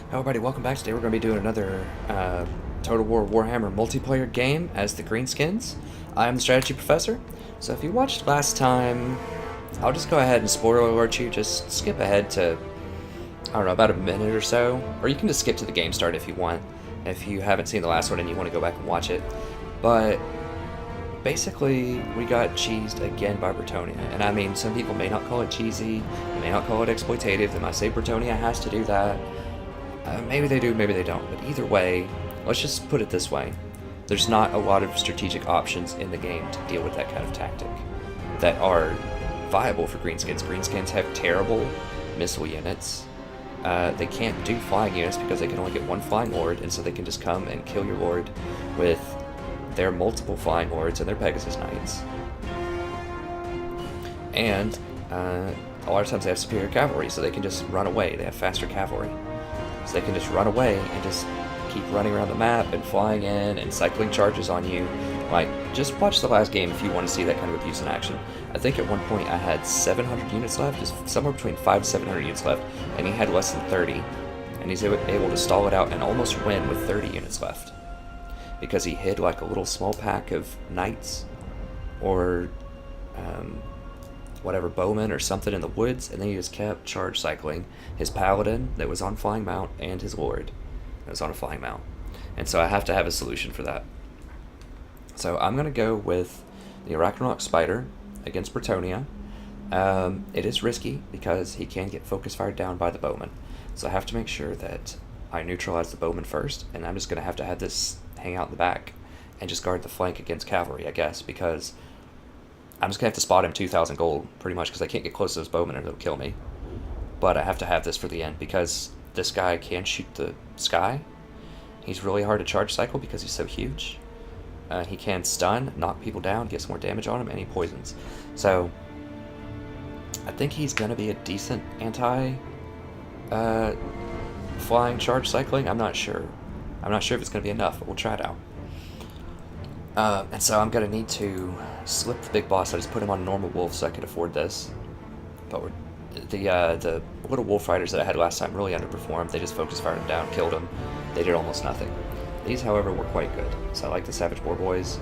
Hello everybody, welcome back. Today we're going to be doing another Total War Warhammer multiplayer game as the Greenskins. I am the strategy professor, so if you watched last time, I'll just go ahead and spoiler alert you. Just skip ahead to, I don't know, about a minute or so, or you can just skip to the game start if you want, if you haven't seen the last one and you want to go back and watch it. But basically, we got cheesed again by Bretonia, and I mean, some people may not call it cheesy, they may not call it exploitative, they might say Bretonia has to do that. Maybe they do, maybe they don't, but either way, let's just put it this way. There's not a lot of strategic options in the game to deal with that kind of tactic that are viable for Greenskins. Greenskins have terrible missile units. They can't do flying units because they can only get one flying lord, and so they can just come and kill your lord with their multiple flying lords and their Pegasus Knights. And a lot of times they have superior cavalry, so they can just run away. They have faster cavalry. So they can just run away and just keep running around the map and flying in and cycling charges on you. Like, just watch the last game if you want to see that kind of abuse in action. I think at one point I had 700 units left, just somewhere between 500 to 700 units left, and he had less than 30. And he's able to stall it out and almost win with 30 units left. Because he hid like a little small pack of knights or whatever, bowmen or something in the woods, and then he just kept charge cycling his paladin that was on flying mount and his lord that was on a flying mount. And so I have to have a solution for that. So I'm going to go with the Arachnarok Spider against Bretonia. It is risky because he can get focus fired down by the bowman. So I have to make sure that I neutralize the bowman first, and I'm just going to have this hang out in the back and just guard the flank against cavalry, I guess, because I'm just going to have to spot him 2,000 gold, pretty much, because I can't get close to those bowmen or they'll kill me. But I have to have this for the end, because this guy can shoot the sky. He's really hard to charge cycle because he's so huge. He can stun, knock people down, get some more damage on him, and he poisons. So, I think he's going to be a decent anti-flying charge cycling. I'm not sure. I'm not sure if it's going to be enough, but we'll try it out. And so I'm going to need to slip the big boss. I just put him on normal wolf so I could afford this. But the little wolf fighters that I had last time really underperformed. They just focus fired him down, killed him. They did almost nothing. These, however, were quite good. So I like the Savage War Boys.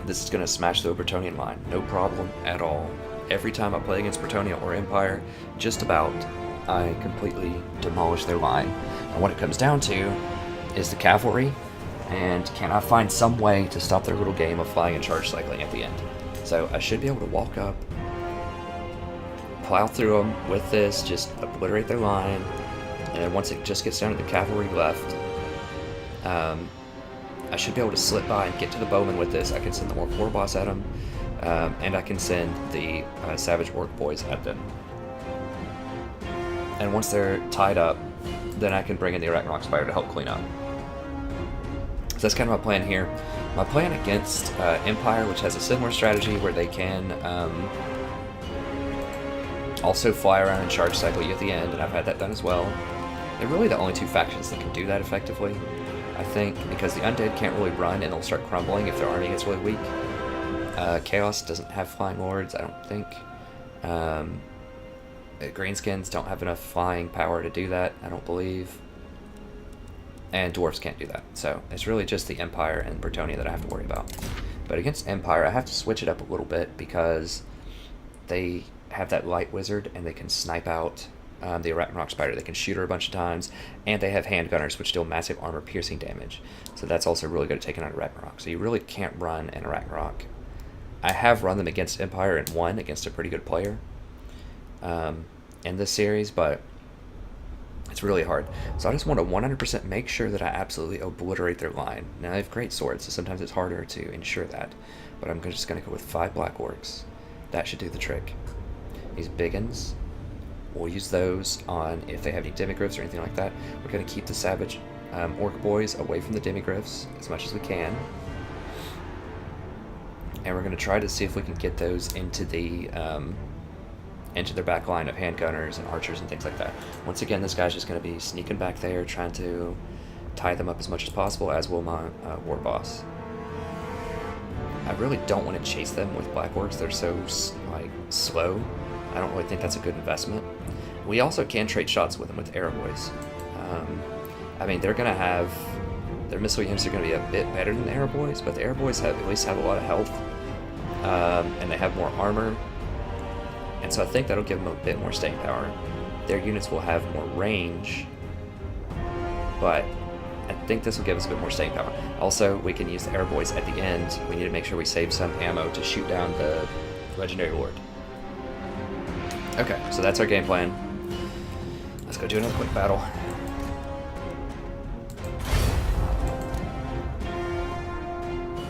This is going to smash the Bretonian line. No problem at all. Every time I play against Bretonia or Empire, just about, I completely demolish their line. And what it comes down to is the cavalry, and can I find some way to stop their little game of flying and charge cycling at the end. So I should be able to walk up, plow through them with this, just obliterate their line, and then once it just gets down to the cavalry left, I should be able to slip by and get to the bowman with this. I can send the Orc War Boss at them, and I can send the Savage Orc Boys at them. And once they're tied up, then I can bring in the Arachnarok Spider to help clean up. So that's kind of my plan here. My plan against Empire, which has a similar strategy where they can also fly around and charge cycle you at the end, and I've had that done as well. They're really the only two factions that can do that effectively, I think, because the Undead can't really run and they'll start crumbling if their army gets really weak. Chaos doesn't have flying lords, I don't think. Greenskins don't have enough flying power to do that, I don't believe. And Dwarfs can't do that. So it's really just the Empire and Bretonia that I have to worry about. But against Empire, I have to switch it up a little bit because they have that light wizard and they can snipe out the Arachnarok Spider. They can shoot her a bunch of times, and they have handgunners, which deal massive armor piercing damage. So that's also really good at taking out Arachnarok. So you really can't run an Arachnarok. I have run them against Empire and won against a pretty good player in this series, but it's really hard. So I just want to 100% make sure that I absolutely obliterate their line. Now they have great swords, so sometimes it's harder to ensure that. But I'm just going to go with 5 Black Orcs. That should do the trick. These biggins, we'll use those on if they have any demigryphs or anything like that. We're going to keep the Savage Orc Boys away from the demigryphs as much as we can. And we're going to try to see if we can get those into their back line of handgunners and archers and things like that. Once again, this guy's just going to be sneaking back there, trying to tie them up as much as possible, as will my war boss. I really don't want to chase them with Black Orcs. They're so slow. I don't really think that's a good investment. We also can trade shots with them with Arrow Boys. I mean, they're going to have... Their missile units are going to be a bit better than the Arrow Boys, but the Arrow Boys at least have a lot of health. And they have more armor. And so I think that'll give them a bit more staying power. Their units will have more range, but I think this will give us a bit more staying power. Also, we can use the Arrow Boys at the end. We need to make sure we save some ammo to shoot down the Legendary Lord. Okay, so that's our game plan. Let's go do another quick battle.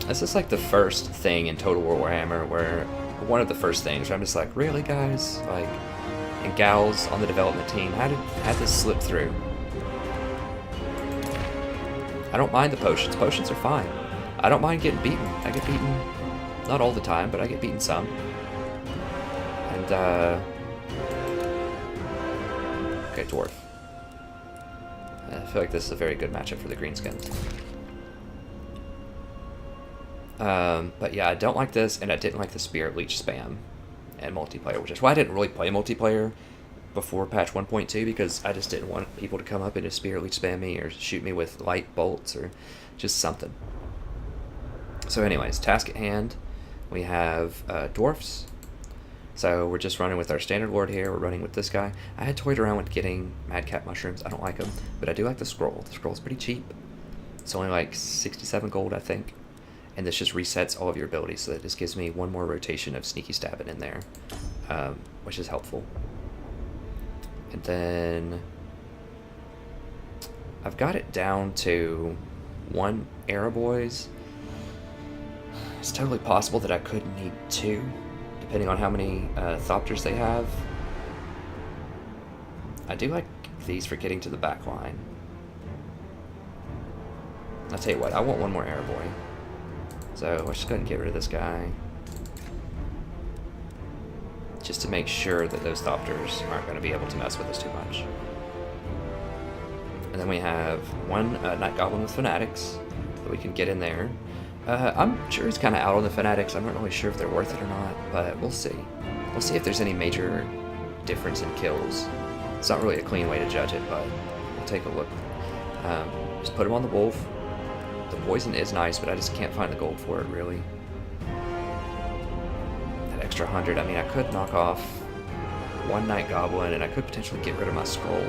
This is like the first thing in Total War Warhammer where one of the first things where I'm just like, really guys? Like, and gals on the development team, how did this slip through? I don't mind the potions. Potions are fine. I don't mind getting beaten. I get beaten, not all the time, but I get beaten some. And, okay, Dwarf. I feel like this is a very good matchup for the Greenskins. But yeah, I don't like this, and I didn't like the Spirit Leech spam and multiplayer, which is why I didn't really play multiplayer before patch 1.2, because I just didn't want people to come up and just Spirit Leech spam me or shoot me with light bolts or just something. So anyways, task at hand, we have Dwarfs. So we're just running with our standard lord here. We're running with this guy. I had toyed around with getting Madcap mushrooms. I don't like them, but I do like the scroll. The scroll's pretty cheap. It's only like 67 gold, I think. And this just resets all of your abilities, so that just gives me one more rotation of sneaky stabbing in there, which is helpful. And then I've got it down to 1 Arrow Boys. It's totally possible that I could need 2, depending on how many Thopters they have. I do like these for getting to the back line. I'll tell you what, I want 1 more Arrow Boy. So let's just go ahead and get rid of this guy. Just to make sure that those Thopters aren't going to be able to mess with us too much. And then we have 1 Night Goblin with Fanatics that we can get in there. I'm sure he's kind of out on the Fanatics. I'm not really sure if they're worth it or not, but we'll see. We'll see if there's any major difference in kills. It's not really a clean way to judge it, but we'll take a look. Just put him on the Wolf. The poison is nice, but I just can't find the gold for it, really. That extra 100, I mean, I could knock off 1 Night Goblin, and I could potentially get rid of my scroll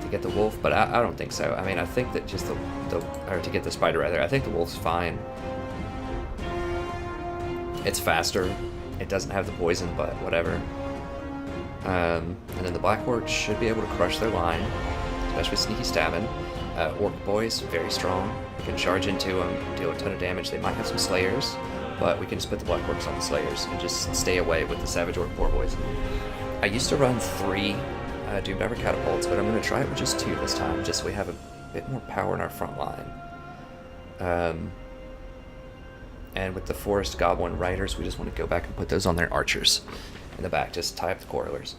to get the wolf, but I don't think so. I mean, I think that just or to get the spider, rather. I think the wolf's fine. It's faster. It doesn't have the poison, but whatever. And then the Black Orcs should be able to crush their line, especially with sneaky stabbing. Orc Boys, very strong. We can charge into them, deal a ton of damage. They might have some Slayers, but we can just put the Black Orcs on the Slayers and just stay away with the Savage Orc Poor Boys. I used to run 3 Doomdiver Catapults, but I'm going to try it with just 2 this time, just so we have a bit more power in our front line. And with the Forest Goblin Riders, we just want to go back and put those on their archers in the back, just tie up the Quarrelers.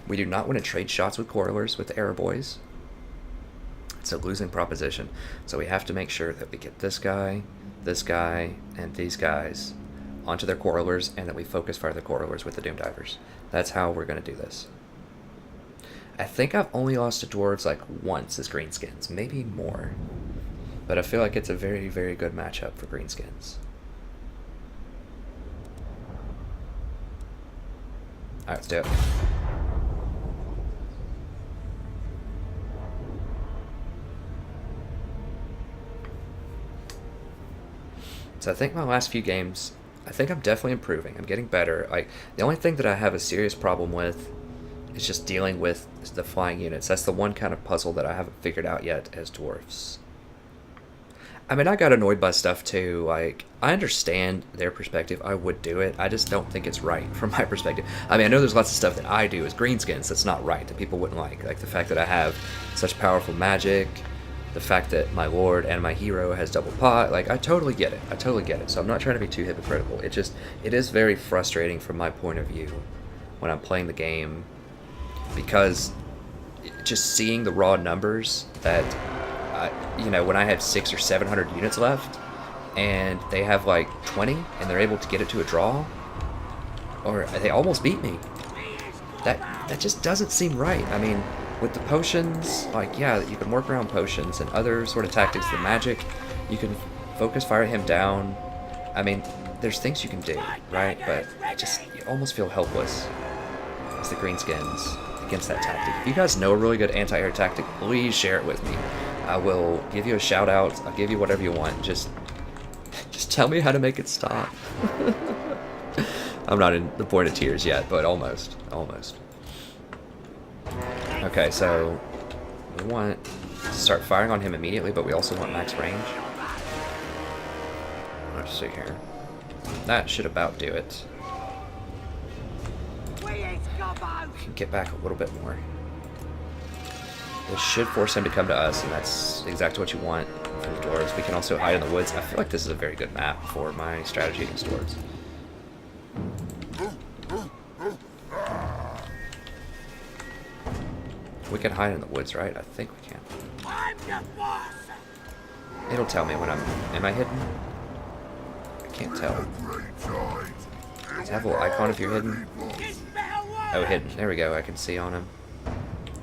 We do not want to trade shots with Quarrelers with the Arrow Boys. It's a losing proposition. So we have to make sure that we get this guy, and these guys onto their Quarrelers, and that we focus fire the Quarrelers with the Doomdivers. That's how we're going to do this. I think I've only lost to Dwarves like once as Greenskins, maybe more. But I feel like it's a very, very good matchup for Greenskins. Alright, let's do it. So I think my last few games, I think I'm definitely improving. I'm getting better. Like, the only thing that I have a serious problem with is just dealing with the flying units. That's the one kind of puzzle that I haven't figured out yet as Dwarfs. I mean, I got annoyed by stuff too. Like, I understand their perspective. I would do it. I just don't think it's right from my perspective. I mean, I know there's lots of stuff that I do as Greenskins that's not right, that people wouldn't like. Like the fact that I have such powerful magic, the fact that my lord and my hero has double pot. Like, I totally get it. I totally get it. So I'm not trying to be too hypocritical. It is very frustrating from my point of view when I'm playing the game, because just seeing the raw numbers that, you know, when I have 600 or 700 units left, and they have like 20, and they're able to get it to a draw, Or they almost beat me. That just doesn't seem right. I mean, with the potions, like, yeah, you can work around potions and other sort of tactics, the magic, you can focus fire him down. I mean, there's things you can do, right? But you almost feel helpless as the Greenskins against that tactic. If you guys know a really good anti-air tactic, please share it with me. I will give you a shout out. I'll give you whatever you want. Just tell me how to make it stop. I'm not in the point of tears yet, but almost. Okay, so we want to start firing on him immediately, but we also want max range. Let's see here. That should about do it. We can get back a little bit more. This should force him to come to us, and that's exactly what you want from the Dwarves. We can also hide in the woods. I feel like this is a very good map for my strategy against Dwarves. We can hide in the woods, right? I think we can. It'll tell me when I'm... Am I hidden? I can't tell. Does it have a little icon if you're hidden? Oh, hidden. There we go. I can see on him.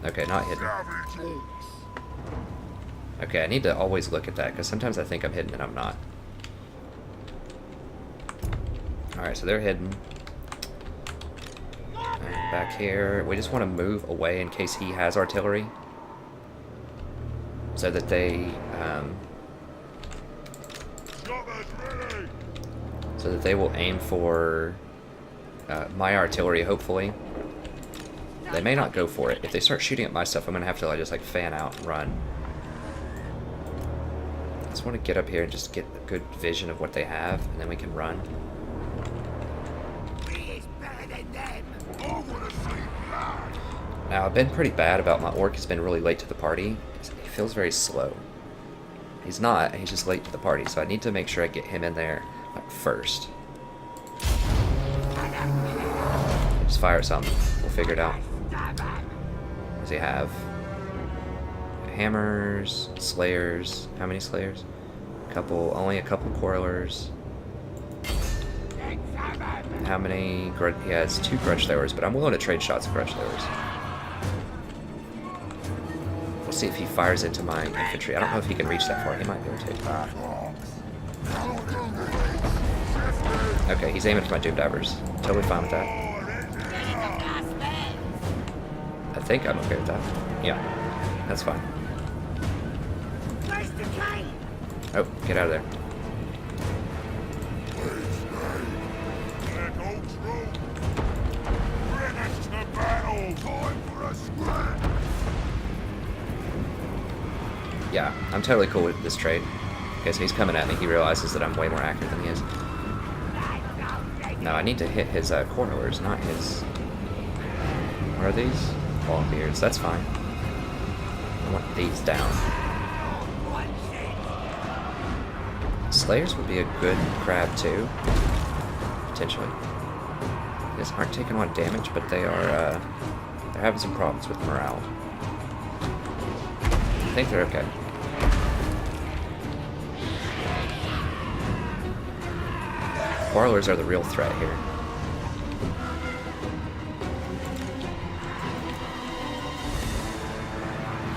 Okay, not hidden. Okay, I need to always look at that, because sometimes I think I'm hidden and I'm not. Alright, so they're hidden. And back here, we just want to move away in case he has artillery. So that they, will aim for my artillery, hopefully. They may not go for it. If they start shooting at my stuff, I'm going to have to just like fan out and run. I just want to get up here and just get a good vision of what they have, and then we can run. Now, I've been pretty bad about my orc. He's been really late to the party. He feels very slow. He's not. He's just late to the party, so I need to make sure I get him in there like, first. Just fire some. We'll figure it out. What does he have? Hammers, slayers. How many slayers? Only a couple coilers. How many? He has 2 grudge throwers, but I'm willing to trade shots of grudge throwers. We'll see if he fires into my infantry. I don't know if he can reach that far. He might be able to. Okay, he's aiming for my doom divers. Totally fine with that. I think I'm okay with that. Yeah, that's fine. Oh, get out of there. Yeah, I'm totally cool with this trade. Okay, so he's coming at me. He realizes that I'm way more accurate than he is. No, I need to hit his corners, not his... What are these? Long beards. That's fine. I want these down. Slayers would be a good grab too, potentially. These aren't taking a lot of damage, but they are they're having some problems with morale. I think they're okay. Parlors are the real threat here.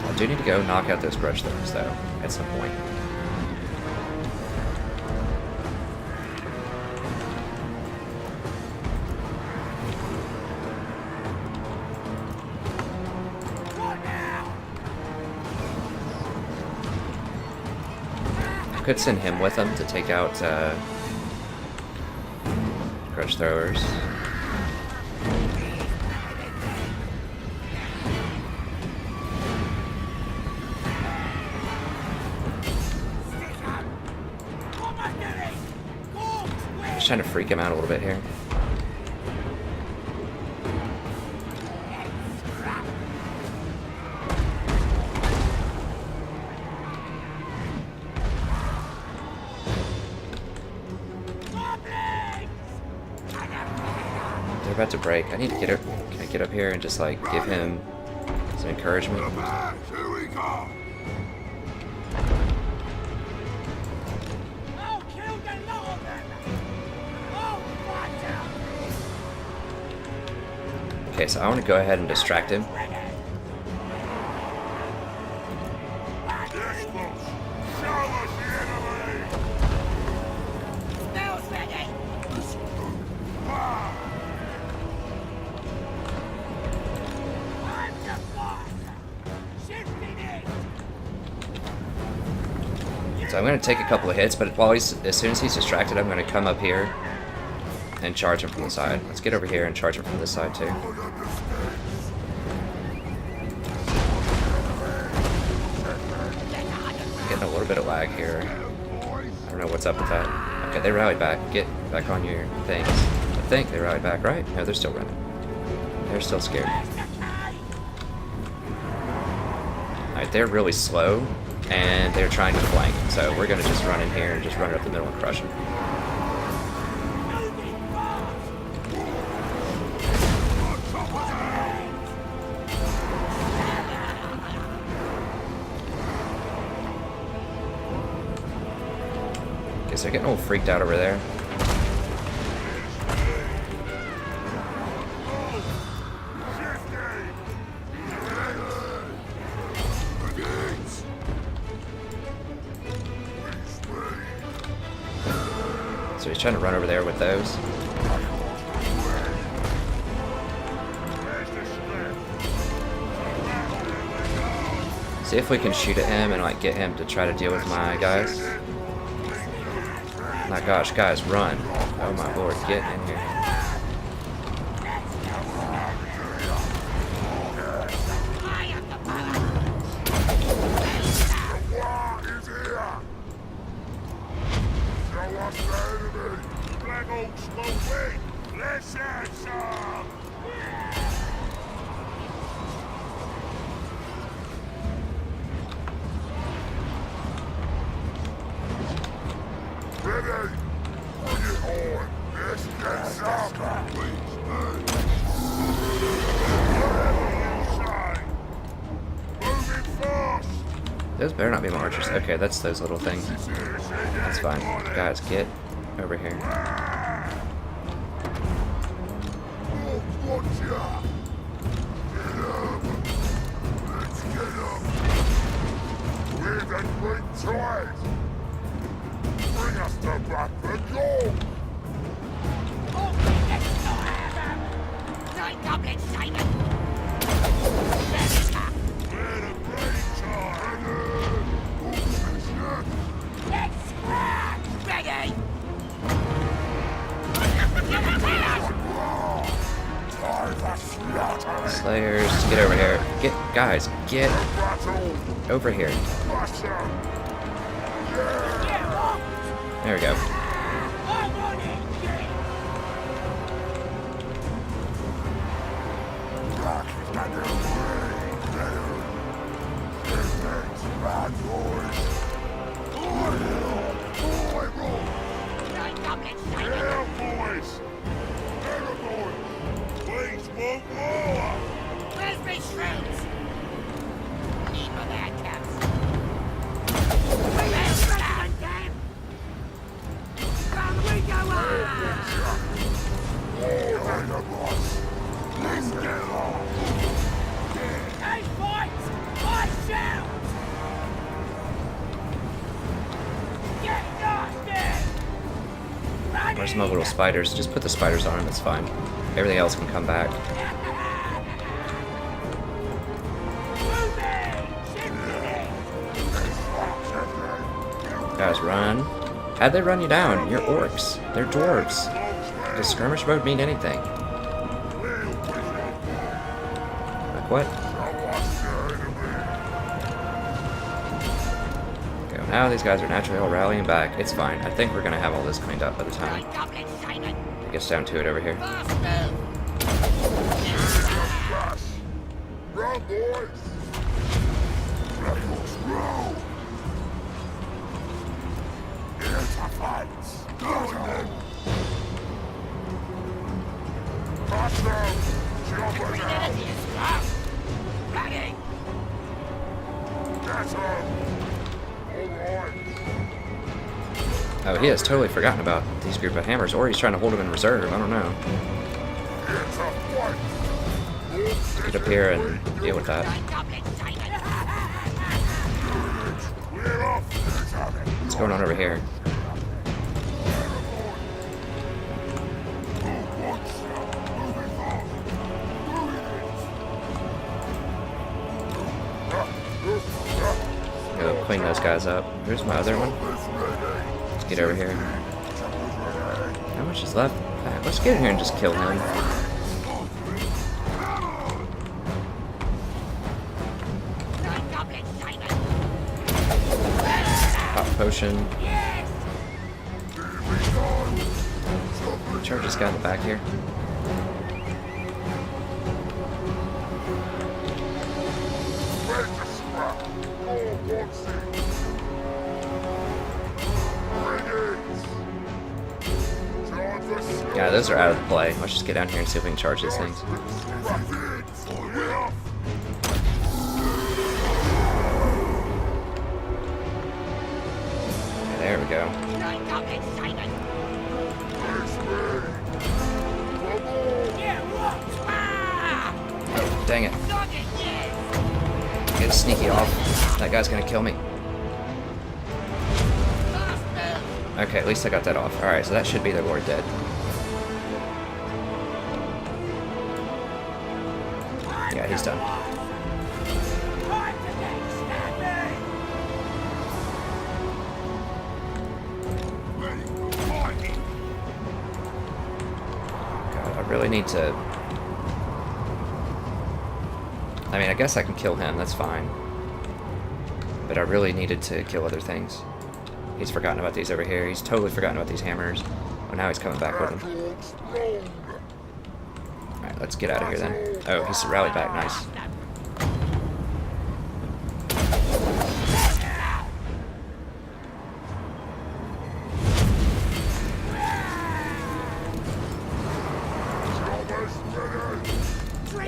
I do need to go knock out those grudge throwers though, at some point. Could send him with them to take out grudge throwers. Just trying to freak him out a little bit here. About to break. I need to get up. Can I get up here and just like give him some encouragement? Okay, so I want to go ahead and distract him. So I'm going to take a couple of hits, but as soon as he's distracted, I'm going to come up here and charge him from the side. Let's get over here and charge him from this side too. Getting a little bit of lag here. I don't know what's up with that. Okay, they rallied back. Get back on your things. I think they rallied back, right? No, they're still running. They're still scared. Alright, they're really slow, and they're trying to flank. So we're going to just run in here and just run it up the middle and crush them. They're getting all freaked out over there. So he's trying to run over there with those. See if we can shoot at him and like get him to try to deal with my guys. My gosh, guys, run. Oh my lord, get in here. Those better not be my archers. Okay, that's those little things. That's fine. Guys, get over here. Bring us the back the gold! Nine goblins, Simon! Let's scrap! Ready! Slayers, get over here. Guys, get over here. There we go. Where's my little spiders? Just put the spiders on them, it's fine. Everything else can come back. Guys, run. How'd they run you down? You're orcs. They're dwarves. Does skirmish mode mean anything? Like what? Okay, well now these guys are naturally all rallying back. It's fine. I think we're gonna have all this cleaned up by the time it gets down to it over here. Run, boys! Here's a fight! Go then! Pass them! Jump on them! Ready! That's him! Alright! Oh, he has totally forgotten about these group of hammers, or he's trying to hold them in reserve. I don't know. Here's a fight! Get up here and deal with that. What's going on over here? Go clean those guys up. Here's my other one. Let's get over here. How much is left? Alright, let's get in here and just kill him. Pop potion. Charge this guy in the back here. Yeah, those are out of the play. Let's just get down here and see if we can charge these things. There we go. Oh, dang it. Get a sneaky off. That guy's gonna kill me. Okay, at least I got that off. Alright, so that should be the Lord dead. Yeah, he's done. God, I really need to... I mean, I guess I can kill him, that's fine. But I really needed to kill other things. He's forgotten about these over here. He's totally forgotten about these hammers. Oh, now he's coming back with them. Alright, let's get out of here then. Oh, he's rallied back. Nice.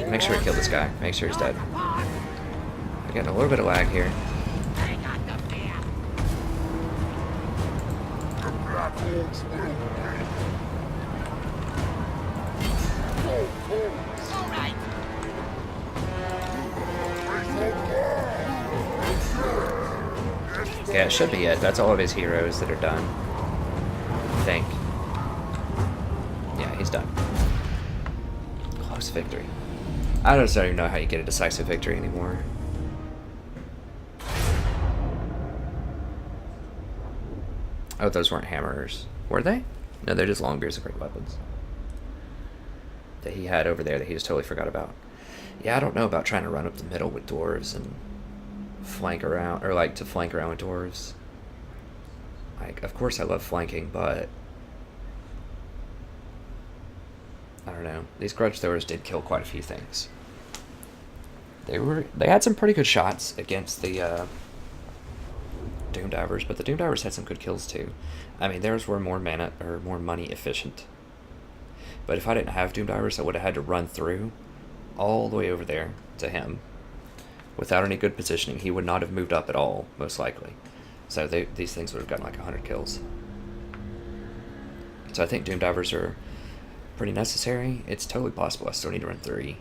Make sure we kill this guy. Make sure he's dead. We're getting a little bit of lag here. Yeah, it should be it. That's all of his heroes that are done. I think. Yeah, he's done. Close victory. I just don't even know how you get a decisive victory anymore. Oh, those weren't hammers. Were they? No, they're just long beards of great weapons. That he had over there that he just totally forgot about. Yeah, I don't know about trying to run up the middle with dwarves and flank around, or like to flank around with dwarves. Like, of course I love flanking, but I don't know. These grudge throwers did kill quite a few things. They had some pretty good shots against the Doom Divers, but the Doom Divers had some good kills too. I mean, theirs were more mana or more money efficient. But if I didn't have Doom Divers, I would have had to run through all the way over there to him. Without any good positioning, he would not have moved up at all, most likely. So these things would have gotten like 100 kills. So I think Doom Divers are pretty necessary. It's totally possible I still need to run 3.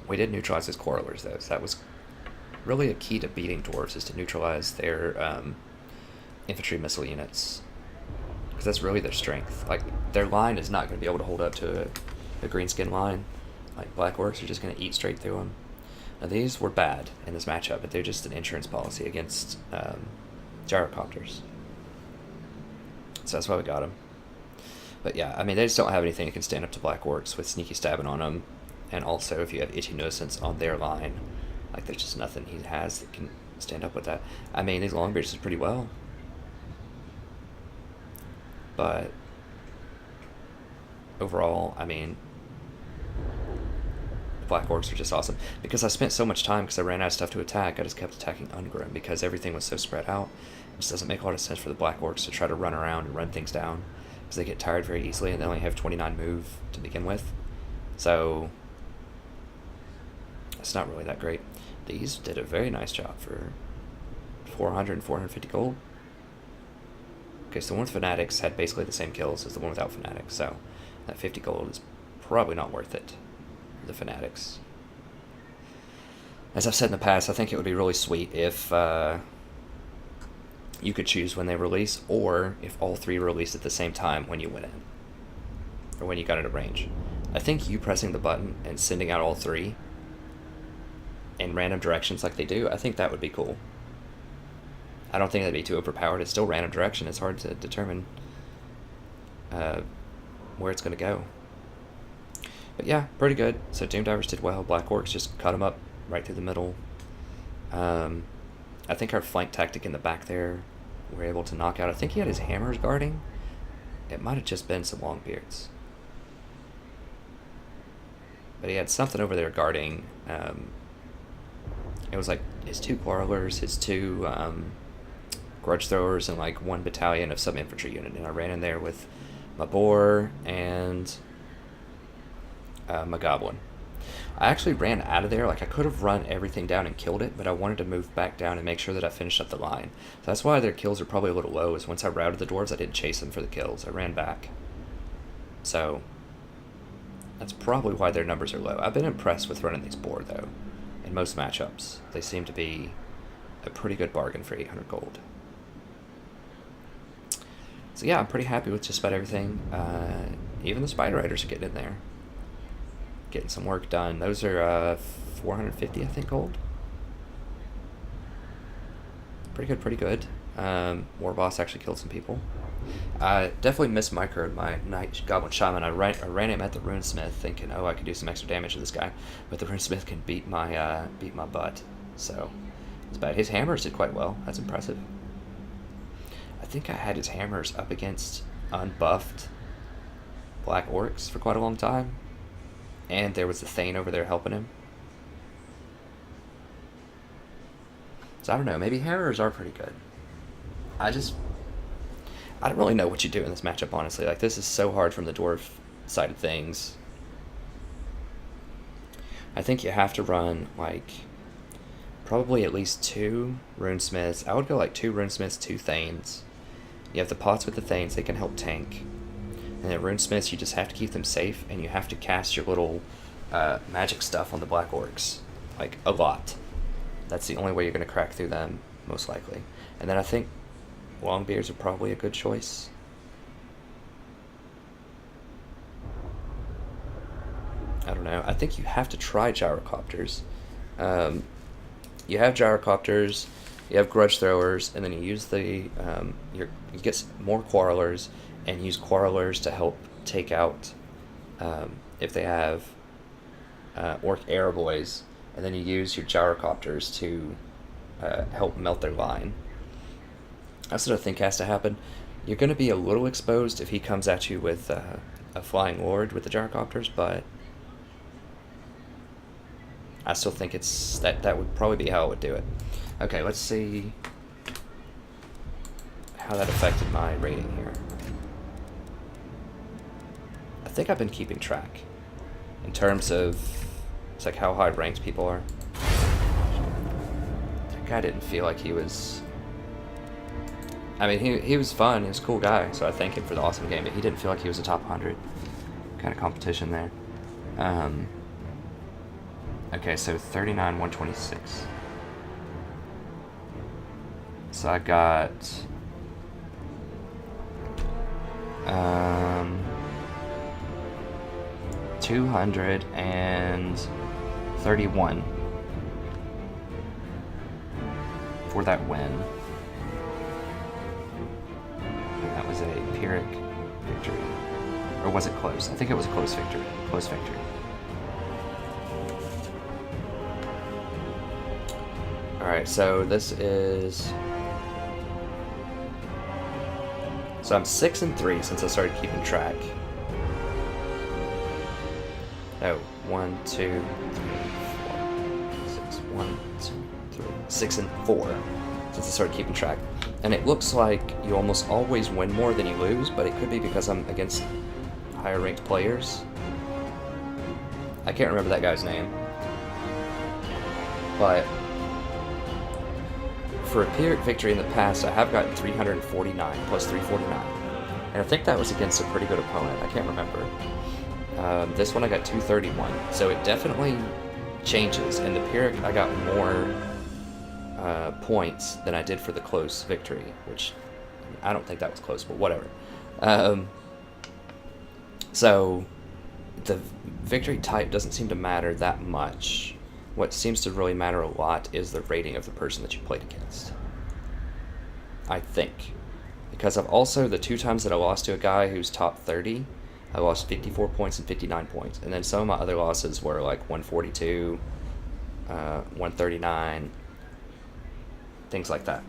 We did neutralize his Quarrelers though, so that was really a key to beating Dwarves, is to neutralize their infantry missile units. Because that's really their strength. Like, their line is not going to be able to hold up to a Greenskin line. Like, Black Orcs are just going to eat straight through them. Now, these were bad in this matchup, but they're just an insurance policy against gyrocopters. So that's why we got them. But yeah, I mean, they just don't have anything that can stand up to Black Orcs with sneaky stabbing on them. And also, if you have Itchy Innocence on their line, like, there's just nothing he has that can stand up with that. I mean, these Longbeards is pretty well. But overall, I mean, the Black Orcs are just awesome. Because I spent so much time, because I ran out of stuff to attack, I just kept attacking Ungrim, because everything was so spread out. It just doesn't make a lot of sense for the Black Orcs to try to run around and run things down, because they get tired very easily, and they only have 29 move to begin with. So it's not really that great. These did a very nice job for 400 and 450 gold. Okay, so the one with Fanatics had basically the same kills as the one without Fanatics, so that 50 gold is probably not worth it for the Fanatics. As I've said in the past, I think it would be really sweet if you could choose when they release, or if all three release at the same time when you went in, or when you got into range. I think you pressing the button and sending out all three in random directions like they do, I think that would be cool. I don't think that'd be too overpowered. It's still random direction. It's hard to determine where it's going to go. But yeah, pretty good. So Doom Divers did well. Black Orcs just cut them up right through the middle. I think our flank tactic in the back there, we're able to knock out. I think he had his hammers guarding. It might have just been some Longbeards. But he had something over there guarding. It was like his 2 Quarrelers, his 2 Grudge Throwers, and like 1 battalion of some infantry unit. And I ran in there with my Boar and my Goblin. I actually ran out of there. Like, I could have run everything down and killed it, but I wanted to move back down and make sure that I finished up the line. So that's why their kills are probably a little low, is once I routed the Dwarves, I didn't chase them for the kills. I ran back. So that's probably why their numbers are low. I've been impressed with running these Boar, though. In most matchups, they seem to be a pretty good bargain for 800 gold. So yeah, I'm pretty happy with just about everything. Even the Spider Riders are getting in there. Getting some work done. Those are 450, I think, gold. Pretty good, pretty good. War Boss actually killed some people. I definitely microed my Night Goblin Shaman. I ran him at the Runesmith thinking, oh, I could do some extra damage to this guy. But the Runesmith can beat my butt. So it's bad. His hammers did quite well. That's impressive. I think I had his hammers up against unbuffed Black Orcs for quite a long time. And there was the Thane over there helping him. So I don't know, maybe hammers are pretty good. I don't really know what you do in this matchup, honestly. Like, this is so hard from the Dwarf side of things. I think you have to run, like, probably at least 2 Runesmiths. I would go, like, 2 Runesmiths, 2 Thanes. You have the pots with the Thanes, they can help tank. And then Runesmiths, you just have to keep them safe, and you have to cast your little magic stuff on the Black Orcs. Like, a lot. That's the only way you're going to crack through them, most likely. And then I think Longbeards are probably a good choice. I don't know. I think you have to try Gyrocopters. You have Gyrocopters, you have Grudge Throwers, and then you use the... you get more Quarrelers, and use Quarrelers to help take out, if they have Orc Airboys, and then you use your Gyrocopters to help melt their line. That's what I think has to happen. You're going to be a little exposed if he comes at you with a Flying Lord with the Gyrocopters, but I still think it's that would probably be how I would do it. Okay, let's see how that affected my rating here. I think I've been keeping track in terms of it's like how high ranked people are. That guy didn't feel like he was. I mean, he was fun. He was a cool guy, so I thank him for the awesome game. But he didn't feel like he was a top 100 kind of competition there. Okay, so 39, 126. So I got 231 for that win. And that was a Pyrrhic victory. Or was it close? I think it was a close victory. Close victory. Alright, so this is... So I'm 6-3 since I started keeping track. No, 1, 2, 3, 4, 6, 1, 2, 3, 6-4 since I started keeping track. And it looks like you almost always win more than you lose, but it could be because I'm against higher ranked players. I can't remember that guy's name. But for a Pyrrhic victory in the past, I have gotten 349 plus 349. And I think that was against a pretty good opponent. I can't remember. This one I got 231, so it definitely changes. In the Pyrrhic, I got more points than I did for the close victory, which I don't think that was close, but whatever. So the victory type doesn't seem to matter that much. What seems to really matter a lot is the rating of the person that you played against, I think. Because I've also, the 2 times that I lost to a guy who's top 30, I lost 54 points and 59 points. And then some of my other losses were like 142, 139, things like that.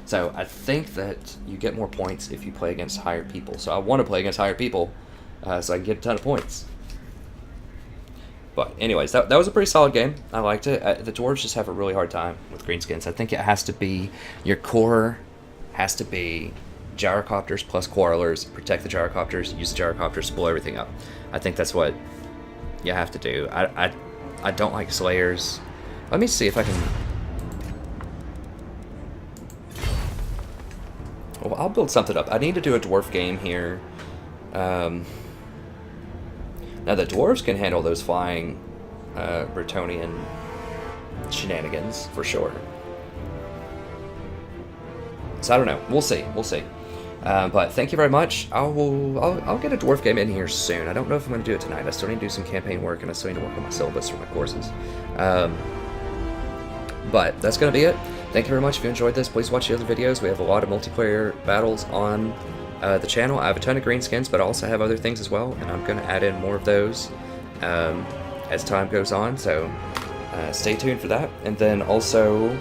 So I think that you get more points if you play against higher people. So I want to play against higher people so I can get a ton of points. But anyways, that was a pretty solid game. I liked it. The Dwarves just have a really hard time with Greenskins. I think it has to be, your core has to be gyrocopters plus quarrelers, protect the gyrocopters, use the gyrocopters, blow everything up. I think that's what you have to do. I don't like slayers. Let me see if I can... Well, I'll build something up. I need to do a dwarf game here. Now the dwarves can handle those flying Bretonnian shenanigans for sure. So I don't know. We'll see. We'll see. But thank you very much. I'll get a dwarf game in here soon. I don't know if I'm going to do it tonight. I still need to do some campaign work, and I still need to work on my syllabus for my courses. But that's going to be it. Thank you very much. If you enjoyed this, please watch the other videos. We have a lot of multiplayer battles on the channel. I have a ton of Greenskins, but I also have other things as well, and I'm going to add in more of those as time goes on. So stay tuned for that. And then also...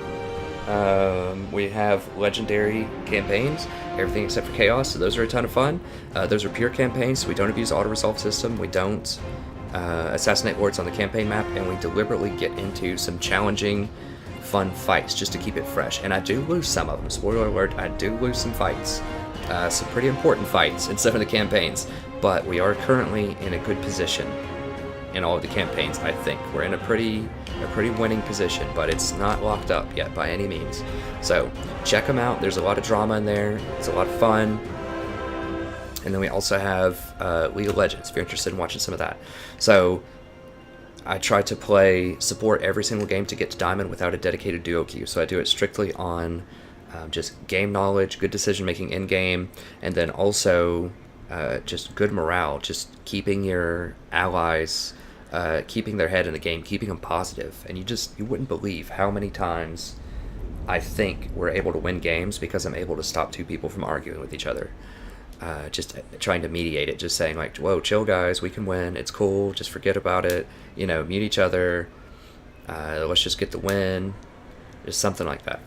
we have legendary campaigns, everything except for chaos, so those are a ton of fun. Those are pure campaigns, so we don't abuse the auto-resolve system, we don't assassinate lords on the campaign map, and we deliberately get into some challenging, fun fights just to keep it fresh. And I do lose some of them, spoiler alert, I do lose some fights. Some pretty important fights in some of the campaigns, but we are currently in a good position in all of the campaigns. I think we're in a pretty winning position, but it's not locked up yet by any means. So check them out. There's a lot of drama in there. It's a lot of fun. And then we also have League of Legends if you're interested in watching some of that. So I try to support every single game to get to Diamond without a dedicated duo queue. So I do it strictly on just game knowledge, good decision making in game, and then also just good morale, just keeping your allies, keeping their head in the game, keeping them positive. And you wouldn't believe how many times I think we're able to win games because I'm able to stop 2 people from arguing with each other. Just trying to mediate it, just saying like, whoa, chill guys, we can win, it's cool, just forget about it, mute each other, let's just get the win, just something like that.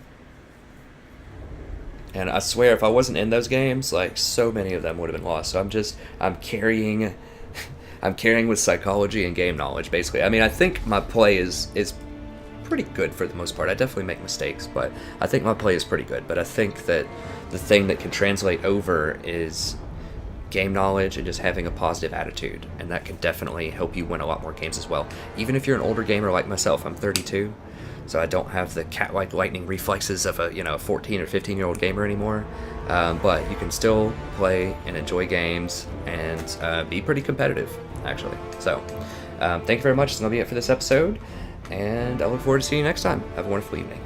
And I swear, if I wasn't in those games, like, so many of them would have been lost. So I'm carrying with psychology and game knowledge, basically. I mean, I think my play is pretty good for the most part. I definitely make mistakes, but I think my play is pretty good. But I think that the thing that can translate over is game knowledge and just having a positive attitude. And that can definitely help you win a lot more games as well. Even if you're an older gamer like myself, I'm 32. So I don't have the cat-like lightning reflexes of a 14 or 15-year-old gamer anymore. But you can still play and enjoy games and be pretty competitive, actually. So thank you very much. That's going to be it for this episode. And I look forward to seeing you next time. Have a wonderful evening.